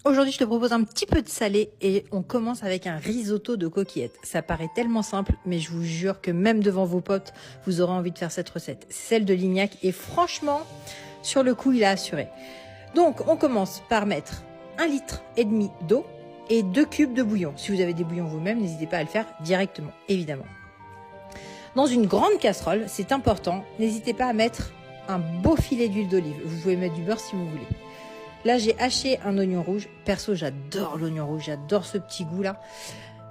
Aujourd'hui, je te propose un petit peu de salé et on commence avec un risotto de coquillettes. Ça paraît tellement simple, mais je vous jure que même devant vos potes, vous aurez envie de faire cette recette. C'est celle de Lignac et franchement, sur le coup, il a assuré. Donc, on commence par mettre 1,5 litre d'eau et 2 cubes de bouillon. Si vous avez des bouillons vous-même, n'hésitez pas à le faire directement, évidemment. Dans une grande casserole, c'est important, n'hésitez pas à mettre un beau filet d'huile d'olive. Vous pouvez mettre du beurre si vous voulez. Là, j'ai haché un oignon rouge. Perso, j'adore l'oignon rouge, j'adore ce petit goût-là.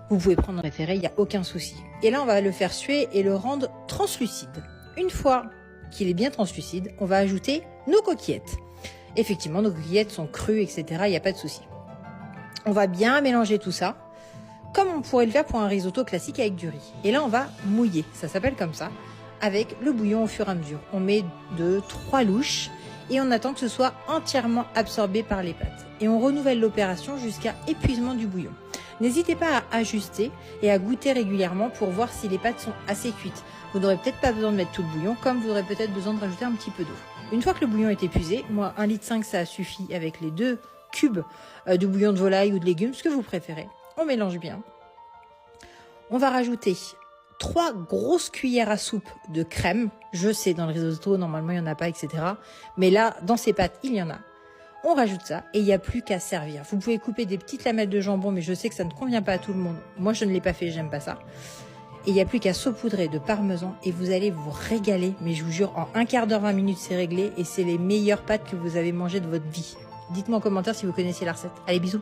Vous pouvez prendre un préféré, il n'y a aucun souci. Et là, on va le faire suer et le rendre translucide. Une fois qu'il est bien translucide, on va ajouter nos coquillettes. Effectivement, nos coquillettes sont crues, etc. Il n'y a pas de souci. On va bien mélanger tout ça, comme on pourrait le faire pour un risotto classique avec du riz. Et là, on va mouiller, ça s'appelle comme ça, avec le bouillon au fur et à mesure. On met 2-3 louches et on attend que ce soit entièrement absorbé par les pâtes. Et on renouvelle l'opération jusqu'à épuisement du bouillon. N'hésitez pas à ajuster et à goûter régulièrement pour voir si les pâtes sont assez cuites. Vous n'aurez peut-être pas besoin de mettre tout le bouillon, comme vous aurez peut-être besoin de rajouter un petit peu d'eau. Une fois que le bouillon est épuisé, moi 1,5 litre ça suffit avec les 2 cubes de bouillon de volaille ou de légumes, ce que vous préférez. On mélange bien. On va rajouter 3 grosses cuillères à soupe de crème. Je sais, dans le risotto, normalement, il n'y en a pas, etc. Mais là, dans ces pâtes, il y en a. On rajoute ça et il n'y a plus qu'à servir. Vous pouvez couper des petites lamelles de jambon, mais je sais que ça ne convient pas à tout le monde. Moi, je ne l'ai pas fait, j'aime pas ça. Et il n'y a plus qu'à saupoudrer de parmesan et vous allez vous régaler. Mais je vous jure, en un quart d'heure, 20 minutes, c'est réglé et c'est les meilleures pâtes que vous avez mangées de votre vie. Dites-moi en commentaire si vous connaissez la recette. Allez, bisous!